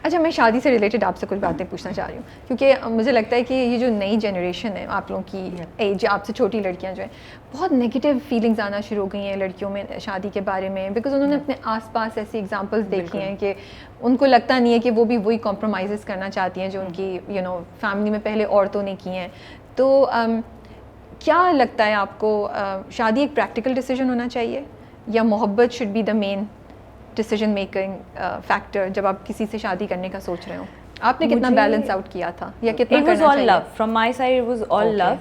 अच्छा, मैं शादी से रिलेटेड आपसे कुछ बातें पूछना चाह रही हूँ, क्योंकि मुझे लगता है कि ये जो नई जनरेशन है, आप लोगों की एज, आपसे छोटी लड़कियाँ जो हैं, बहुत नेगेटिव फीलिंग्स आना शुरू हो गई हैं लड़कियों में शादी के बारे में, बिकॉज उन्होंने अपने आसपास ऐसी एग्जांपल्स देखी हैं कि उनको लगता नहीं है कि वो भी वही कॉम्प्रोमाइज़ करना चाहती हैं जो उनकी फैमिली में पहले औरतों ने की हैं। तो क्या लगता है आपको, शादी एक प्रैक्टिकल डिसीजन होना चाहिए या मोहब्बत should be the main decision making factor जब आप किसी से शादी करने का सोच रहे हो? आपने कितना बैलेंस आउट किया था या कितना करना चाहिए? It was all love from my side, it was all love.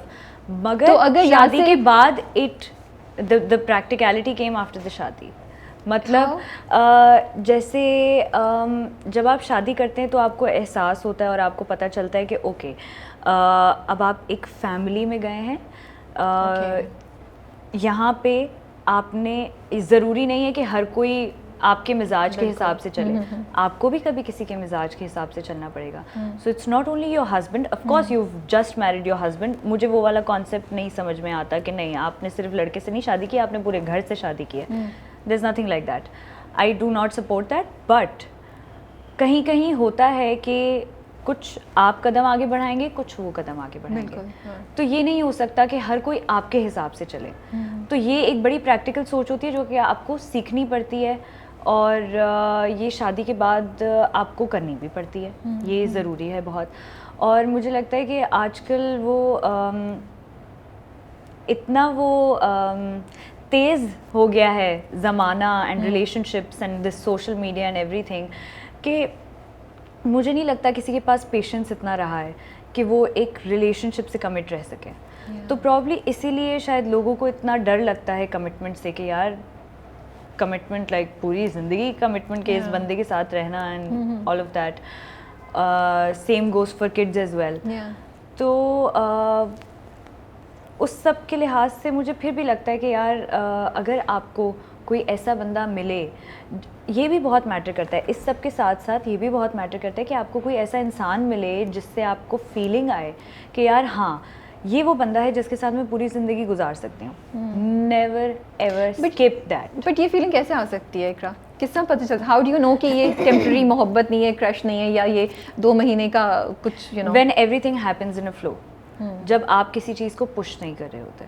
मगर तो अगर शादी के बाद the practicality came after the शादी। मतलब जैसे जब आप शादी करते हैं तो आपको एहसास होता है और आपको पता चलता है कि ओके, अब आप एक फैमिली में गए हैं। यहाँ पे आपने, ज़रूरी नहीं है कि हर कोई आपके मिजाज के हिसाब से चले, आपको भी कभी किसी के मिजाज के हिसाब से चलना पड़ेगा। So it's not only your husband, of course you just married your husband. मुझे वो वाला कॉन्सेप्ट नहीं समझ में आता कि नहीं, आपने सिर्फ लड़के से नहीं शादी की, आपने पूरे घर से शादी की है। There is nothing like that, I do not support that. But कहीं कहीं होता है कि कुछ आप कदम आगे बढ़ाएंगे, कुछ वो कदम आगे बढ़ाएंगे। तो ये नहीं हो सकता कि हर कोई आपके हिसाब से चले। तो ये एक बड़ी प्रैक्टिकल सोच होती है जो कि आपको सीखनी पड़ती है, और ये शादी के बाद आपको करनी भी पड़ती है। ये ज़रूरी है बहुत। और मुझे लगता है कि आजकल वो इतना वो तेज़ हो गया है ज़माना and relationships and this social media and everything, कि मुझे नहीं लगता किसी के पास पेशेंस इतना रहा है कि वो एक रिलेशनशिप से कमिट रह सके। तो प्रॉब्ली इसीलिए शायद लोगों को इतना डर लगता है कमिटमेंट से कि यार कमिटमेंट, लाइक पूरी ज़िंदगी कमिटमेंट के इस बंदे के साथ रहना and all of that. Same goes for kids as well. तो उस सब के लिहाज से मुझे फिर भी लगता है कि यार अगर आपको कोई ऐसा बंदा मिले, ये भी बहुत मैटर करता है। इस सब के साथ साथ ये भी बहुत मैटर करता है कि आपको कोई ऐसा इंसान मिले जिससे आपको फीलिंग आए कि यार हाँ, ये वो बंदा है जिसके साथ मैं पूरी ज़िंदगी गुजार सकती हूँ। Never ever skip that. But ये फीलिंग कैसे आ सकती है इकरा? किस तरह पता चलता? हाउ डू यू नो कि ये टेम्पररी मोहब्बत नहीं है, क्रश नहीं है, या ये 2 महीने का कुछ when everything happens in a flow. जब आप किसी चीज़ को पुश नहीं कर रहे होते,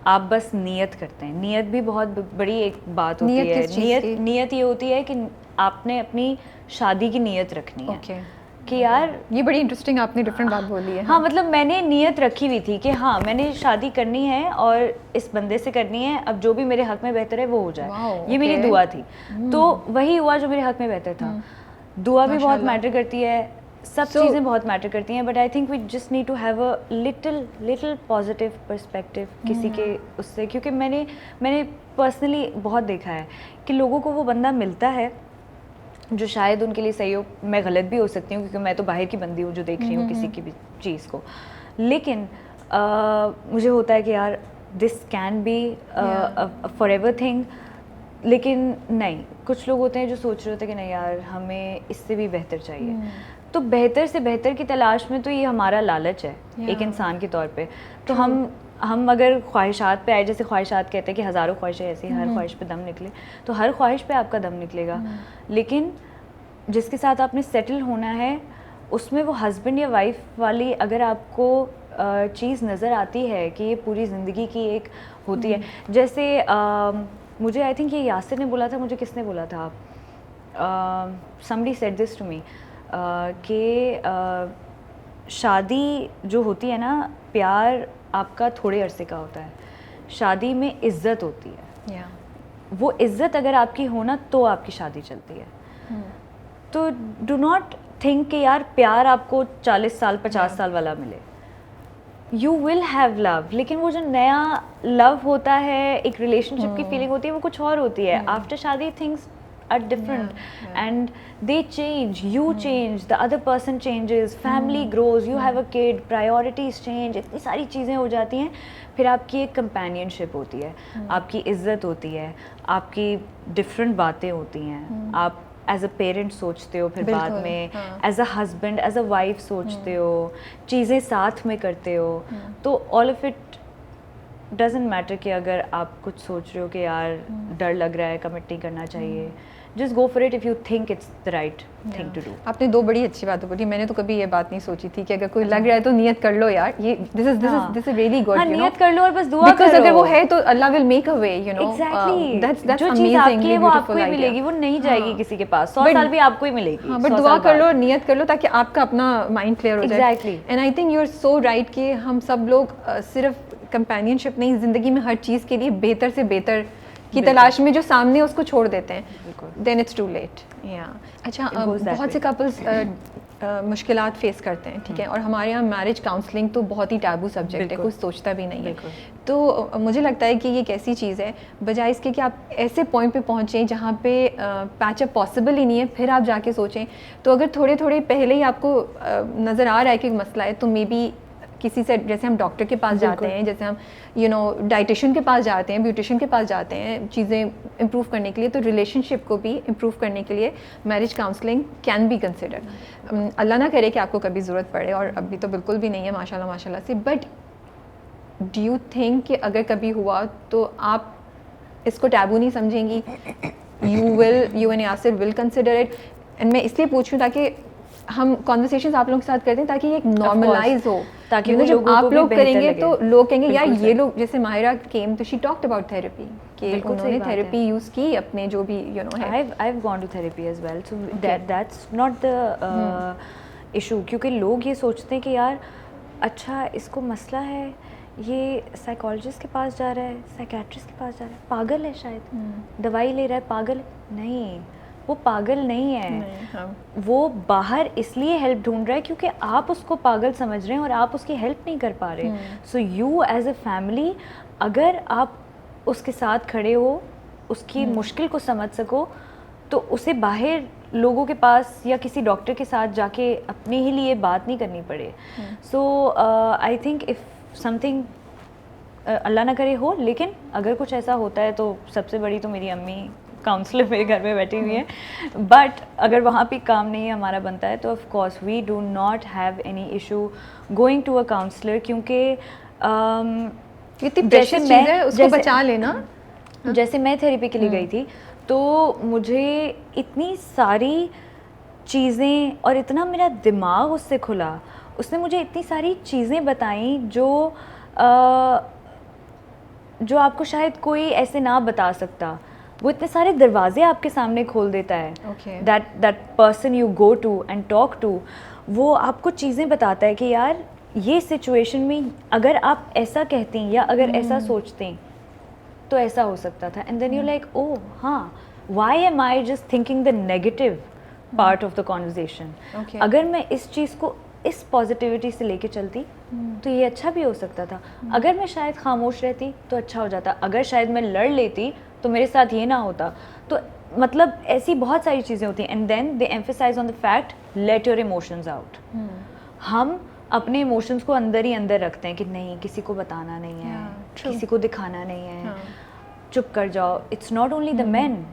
आप बस नियत करते हैं। नियत भी बहुत बड़ी एक बात होती है। नियत ये होती है कि आपने अपनी शादी की नियत रखनी है। कि यार ये बड़ी इंटरेस्टिंग आपने डिफरेंट बात बोली है। हाँ, मतलब मैंने नियत रखी हुई थी कि हाँ, मैंने शादी करनी है और इस बंदे से करनी है। अब जो भी मेरे हक में बेहतर है वो हो जाए, ये मेरी दुआ थी। तो वही हुआ जो मेरे हक में बेहतर था। दुआ भी बहुत मैटर करती है, सब चीज़ें बहुत मैटर करती हैं। But I think we just need to have a little positive perspective किसी के उससे, क्योंकि मैंने पर्सनली बहुत देखा है कि लोगों को वो बंदा मिलता है जो शायद उनके लिए सही हो। मैं गलत भी हो सकती हूँ क्योंकि मैं तो बाहर की बंदी हूँ जो देख रही हूँ किसी की भी चीज़ को, लेकिन मुझे होता है कि यार this can be forever thing. लेकिन नहीं, कुछ लोग होते हैं जो सोच रहे होते हैं कि नहीं यार, हमें इससे भी बेहतर चाहिए। तो बेहतर से बेहतर की तलाश में तो ये हमारा लालच है एक इंसान के तौर पे। तो हम अगर ख्वाहिशात पे आए, जैसे ख्वाहिशात कहते हैं कि हज़ारों ख्वाहिशें ऐसी, हर ख्वाहिश पे दम निकले, तो हर ख्वाहिश पे आपका दम निकलेगा। लेकिन जिसके साथ आपने सेटल होना है, उसमें वो हस्बैंड या वाइफ वाली अगर आपको चीज़ नज़र आती है कि ये पूरी ज़िंदगी की एक होती है। जैसे मुझे आई थिंक ये यासिर ने बोला था, मुझे किसने बोला था, somebody said this to me, कि शादी जो होती है ना, प्यार आपका थोड़े अरसे का होता है, शादी में इज़्ज़त होती है। वो इज़्ज़त अगर आपकी हो ना तो आपकी शादी चलती है। तो डू नॉट थिंक कि यार प्यार आपको 40 साल 50 साल वाला मिले। यू विल हैव लव, लेकिन वो जो नया लव होता है, एक रिलेशनशिप की फीलिंग होती है, वो कुछ और होती है। आफ्टर शादी things are different and they change, you change, the other person changes, family grows, you have a kid, priorities change, इतनी सारी चीज़ें हो जाती हैं। फिर आपकी एक companionship होती है, आपकी इज़्ज़त होती है, आपकी different बातें होती हैं, आप एज अ पेरेंट सोचते हो, फिर बाद में as a husband as a wife सोचते हो, चीज़ें साथ में करते हो। तो all of it doesn't matter कि अगर आप कुछ सोच रहे हो कि यार डर लग रहा है, कमिट नहीं करना चाहिए, just go for it if you think it's the right thing to do. आपने दो बड़ी अच्छी बातें बोली, मैंने तो कभी ये बात नहीं सोची थी कि अगर कोई लग रहा है तो नियत कर लो यार, ये this is really good, हाँ, you know, नियत कर लो और बस दुआ करो, because अगर वो है तो अल्लाह will make a way, you know. Exactly. That's जो चीज़ आपकी है वो beautiful आपको ही idea. मिलेगी, वो नहीं जाएगी किसी के पास, 100 साल भी आपको ही मिलेगी। हाँ, बट दुआ कर लो और नियत कर लो ताकि आपका अपना माइंड क्लियर हो जाए। Exactly. And I think you are so right कि हम सब लोग सिर्फ कंपेनियनशिप नहीं, ज़िंदगी में हर चीज़ के लिए बेहतर से बेहतर की तलाश में जो सामने है उसको छोड़ देते हैं, देन इट्स टू लेट। या अच्छा, बहुत से कपल्स मुश्किलात फेस करते हैं, ठीक है, और हमारे यहाँ मैरिज काउंसलिंग तो बहुत ही टैबू सब्जेक्ट है, कुछ सोचता भी नहीं है। तो मुझे लगता है कि ये एक ऐसी चीज़ है, बजाय इसके कि आप ऐसे पॉइंट पे पहुँचें जहाँ पे पैचअप पॉसिबल ही नहीं है, फिर आप जाके सोचें। तो अगर थोड़े थोड़े पहले ही आपको नज़र आ रहा है कि मसला है, तो मे बी किसी से, जैसे हम डॉक्टर के पास जाते हैं, जैसे हम डाइटिशियन के पास जाते हैं, ब्यूटिशियन के पास जाते हैं चीज़ें इम्प्रूव करने के लिए, तो रिलेशनशिप को भी इम्प्रूव करने के लिए marriage counselling can be considered. अल्लाह ना करे कि आपको कभी ज़रूरत पड़े, और अभी तो बिल्कुल भी नहीं है माशाल्लाह माशाल्लाह से, बट डू यू थिंक कि अगर कभी हुआ तो आप इसको टैबू नहीं समझेंगी? You and Yasir will consider it? And मैं इसलिए पूछ रही हूँ ताकि हम कॉन्वर्सेशंस आप लोगों के साथ करते हैं ताकि ये एक नॉर्मलाइज हो, ताकि जब आप लोग करेंगे तो लोग कहेंगे यार ये लोग, जैसे माहिरा केम तो शी टॉक्ड अबाउट थेरेपी, कि उन्होंने थेरेपी यूज़ की अपने जो भी है। I have gone to therapy as well, so that's not the issue, क्योंकि लोग ये सोचते हैं कि यार अच्छा इसको मसला है, ये साइकोलॉजिस्ट के पास जा रहा है, साइकेट्रिस्ट के पास जा रहा है, पागल है शायद, दवाई ले रहा है, पागल नहीं, वो पागल नहीं है, नहीं, हाँ। वो बाहर इसलिए हेल्प ढूंढ रहा है क्योंकि आप उसको पागल समझ रहे हैं और आप उसकी हेल्प नहीं कर पा रहे। So you as a family, अगर आप उसके साथ खड़े हो, उसकी मुश्किल को समझ सको, तो उसे बाहर लोगों के पास या किसी डॉक्टर के साथ जाके अपने ही लिए बात नहीं करनी पड़े। सो आई थिंक इफ़ समथिंग अल्लाह ना करे हो, लेकिन अगर कुछ ऐसा होता है तो सबसे बड़ी तो मेरी अम्मी काउंसलर मेरे घर में बैठी हुई है, बट अगर वहाँ पे काम नहीं हमारा बनता है तो of course we do not have any issue going to a counsellor, क्योंकि उसको बचा लेना। जैसे मैं थेरेपी के लिए गई थी तो मुझे इतनी सारी चीज़ें और इतना मेरा दिमाग उससे खुला, उसने मुझे इतनी सारी चीज़ें बताई जो आपको शायद कोई ऐसे ना बता सकता। वो इतने सारे दरवाजे आपके सामने खोल देता है। That person you go to and talk to, वो आपको चीज़ें बताता है कि यार ये सिचुएशन में अगर आप ऐसा कहती हैं या अगर ऐसा सोचते हैं तो ऐसा हो सकता था। एंड देन यू लाइक, ओह हाँ, why am I just thinking the negative part of the conversation. अगर मैं इस चीज़ को इस पॉजिटिविटी से लेके चलती तो ये अच्छा भी हो सकता था। अगर मैं शायद खामोश रहती तो अच्छा हो जाता, अगर शायद मैं लड़ लेती तो मेरे साथ ये ना होता। तो मतलब ऐसी बहुत सारी चीज़ें होती हैं। And then they emphasise on the fact, let your emotions out. हम अपने इमोशंस को अंदर ही अंदर रखते हैं कि नहीं, किसी को बताना नहीं है, किसी को दिखाना नहीं है, चुप कर जाओ। It's not only the men,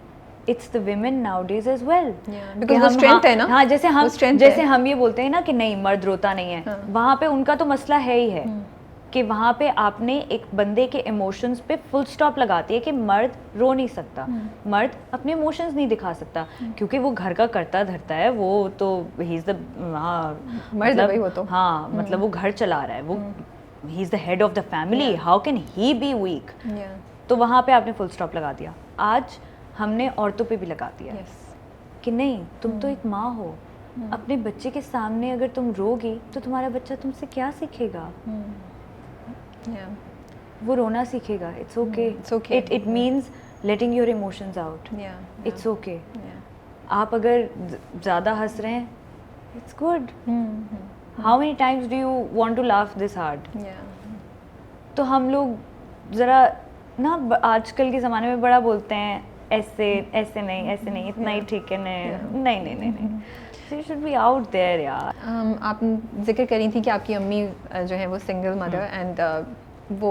it's the women nowadays as well, because वो स्ट्रेंथ है ना। हाँ, जैसे हम ये बोलते हैं ना कि नहीं मर्द रोता नहीं है, वहाँ पे उनका तो मसला है ही है कि वहाँ पे आपने एक बंदे के इमोशंस पे फुल स्टॉप लगाती है कि मर्द रो नहीं सकता, मर्द अपने इमोशंस नहीं दिखा सकता, क्योंकि वो घर का करता धरता है, वो तो ही इज द मर्द है वो तो, हाँ मतलब वो घर चला रहा है, वो he is the head of the family, how can he be weak. तो वहाँ पे आपने फुल स्टॉप लगा दिया। आज हमने औरतों पे भी लगा दिया कि नहीं, तुम तो एक माँ हो, अपने बच्चे के सामने अगर तुम रोगी तो तुम्हारा बच्चा तुमसे क्या सीखेगा? वो रोना सीखेगा। It's okay, it means letting your emotions out. It's okay. आप अगर ज़्यादा हंस रहे हैं, it's good. How many times do you want to laugh this hard? तो हम लोग ज़रा ना आजकल के ज़माने में बड़ा बोलते हैं, ऐसे नहीं, इतना ही ठीक है, नहीं You should be out there यार। आप जिक्र करी थी कि आपकी अम्मी जो है वो सिंगल मदर एंड वो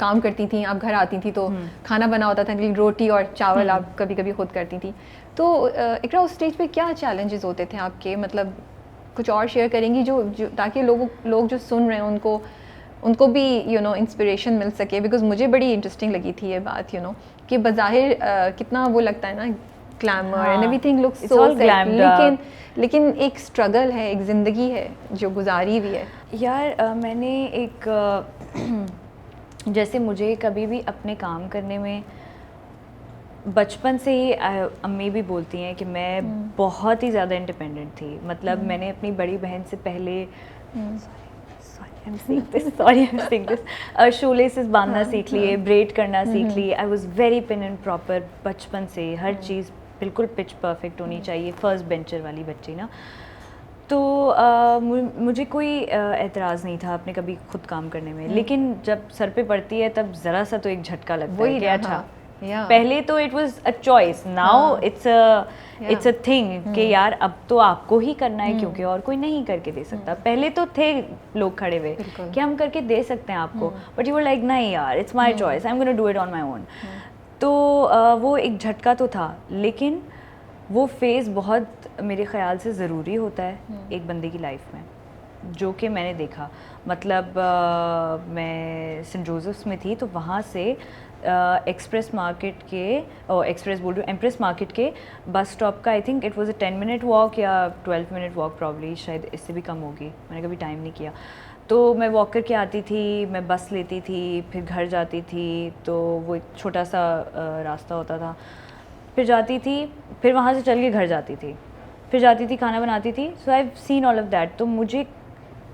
काम करती थी, आप घर आती थी तो खाना बना होता था, रोटी और चावल आप कभी कभी खुद करती थी। तो इकरा उस स्टेज पे क्या चैलेंजेस होते थे आपके? मतलब कुछ और शेयर करेंगी जो ताकि लोग जो सुन रहे हैं उनको भी इंस्पिरेशन मिल सके। बिकॉज मुझे बड़ी इंटरेस्टिंग लगी थी ये बात कि बज़ाहिर कितना वो लगता है ना glamour and everything looks It's so all glammed up. लेकिन एक स्ट्रगल है, एक ज़िंदगी है जो गुजारी हुई है। यार मैंने एक जैसे मुझे कभी भी अपने काम करने में बचपन से ही अम्मी भी बोलती हैं कि मैं बहुत ही ज़्यादा इंडिपेंडेंट थी। मतलब मैंने अपनी बड़ी बहन से पहले शो लेसेस बांधना सीख लिए, ब्रेड करना सीख लिए। I was very pin and proper बचपन से, हर चीज़ बिल्कुल पिच परफेक्ट होनी चाहिए, फर्स्ट बेंचर वाली बच्ची ना। तो मुझे कोई एतराज़ नहीं था अपने कभी खुद काम करने में, लेकिन जब सर पे पड़ती है तब ज़रा सा तो एक झटका लगता है कि अच्छा पहले तो it was a choice, now it's a thing कि यार अब तो आपको ही करना है क्योंकि और कोई नहीं करके दे सकता। पहले तो थे लोग खड़े हुए कि हम करके दे सकते हैं आपको, बट यू वर लाइक नहीं यार, it's my choice, I am gonna do it on my own. तो वो एक झटका तो था, लेकिन वो फेज़ बहुत मेरे ख़्याल से ज़रूरी होता है एक बंदे की लाइफ में, जो कि मैंने देखा। मतलब मैं सेंट जोसेफ्स में थी, तो वहाँ से एक्सप्रेस मार्केट के एक्सप्रेस बोल रही हूँ, एम्प्रेस मार्केट के बस स्टॉप का I think it was a 10 minute walk या 12 मिनट वॉक, प्रॉब्ली शायद इससे भी कम होगी, मैंने कभी टाइम नहीं किया। तो मैं वॉक करके आती थी, मैं बस लेती थी, फिर घर जाती थी, तो वो एक छोटा सा रास्ता होता था, फिर जाती थी, फिर वहाँ से चल के घर जाती थी, फिर जाती थी, खाना बनाती थी। So I have seen all of that. तो मुझे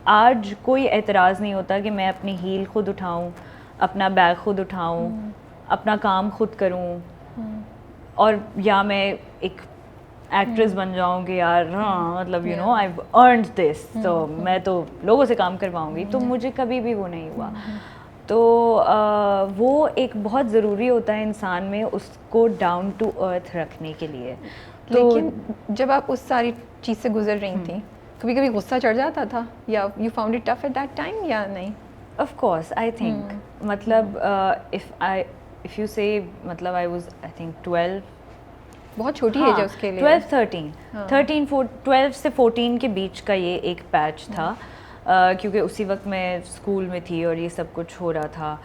आज कोई एतराज़ नहीं होता कि मैं अपनी हील खुद उठाऊं, अपना बैग खुद उठाऊं, अपना काम खुद करूं, और या मैं एक एक्ट्रेस बन जाऊं कि यार हाँ मतलब you know I earned this, तो मैं तो लोगों से काम करवाऊंगी। तो मुझे कभी भी वो नहीं हुआ। तो वो एक बहुत ज़रूरी होता है इंसान में उसको डाउन टू अर्थ रखने के लिए। तो लेकिन जब आप उस सारी चीज़ से गुजर रही थी, कभी कभी गुस्सा चढ़ जाता था, या you found it tough at that time या नहीं? ऑफ कोर्स आई थिंक, मतलब इफ़ यू से, मतलब आई वाज आई थिंक 12, बहुत छोटी एज है उसके लिए। 12 13 12 से 14 के बीच का ये एक पैच था, क्योंकि उसी वक्त मैं स्कूल में थी और ये सब कुछ हो रहा था।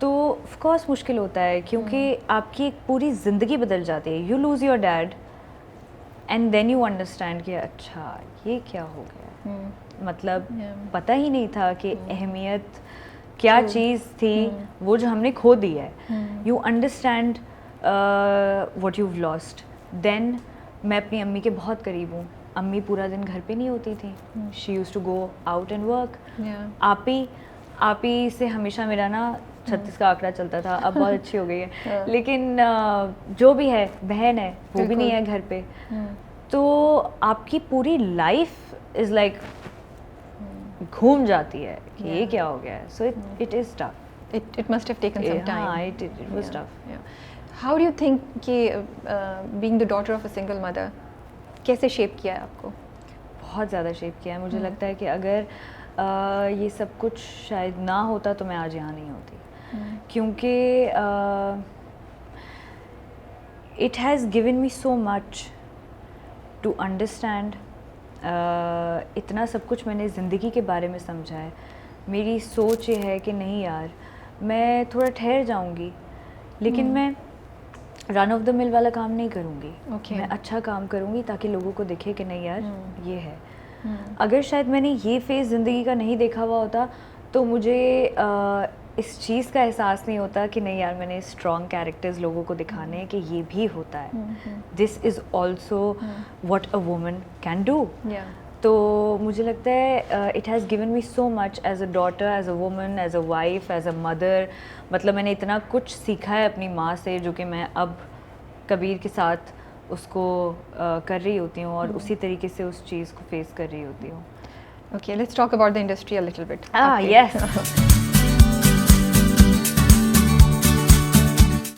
तो ऑफ कोर्स मुश्किल होता है, क्योंकि आपकी एक पूरी ज़िंदगी बदल जाती है। You lose your dad and then you understand कि अच्छा ये क्या हो गया। मतलब पता ही नहीं था कि अहमियत क्या चीज़ थी, वो जो हमने खो दी है। You understand what you've lost. देन मैं अपनी अम्मी के बहुत करीब हूँ। अम्मी पूरा दिन घर पे नहीं होती थी, she used to go out and work. आपी से हमेशा मेरा ना 36 का आंकड़ा चलता था, अब बहुत अच्छी हो गई है। लेकिन जो भी है, बहन है, वो भी नहीं है घर पे। तो आपकी पूरी लाइफ इज़ लाइक घूम जाती है कि ये क्या हो गया है। So it is tough. It must have taken some time. हाँ, it was tough. How do you think कि being the daughter of a single mother कैसे शेप किया है आपको? बहुत ज़्यादा शेप किया है। मुझे लगता है कि अगर ये सब कुछ शायद ना होता तो मैं आज यहाँ नहीं होती, क्योंकि it has given me so much to understand. इतना सब कुछ मैंने ज़िंदगी के बारे में समझा है। मेरी सोच ये है कि नहीं यार, मैं थोड़ा ठहर जाऊँगी, लेकिन मैं रन ऑफ द मिल वाला काम नहीं करूँगी। मैं अच्छा काम करूँगी ताकि लोगों को दिखे कि नहीं यार ये है। अगर शायद मैंने ये फेज़ ज़िंदगी का नहीं देखा हुआ होता तो मुझे इस चीज़ का एहसास नहीं होता कि नहीं यार मैंने स्ट्रॉन्ग कैरेक्टर्स लोगों को दिखाने हैं कि ये भी होता है। This is also what a woman can do. तो मुझे लगता है it has given me so much as a daughter, as a woman, as a wife, as a mother. मतलब मैंने इतना कुछ सीखा है अपनी माँ से, जो कि मैं अब कबीर के साथ उसको कर रही होती हूँ और उसी तरीके से उस चीज़ को फेस कर रही होती हूँ। Okay, let's talk about the industry a little bit. Yes.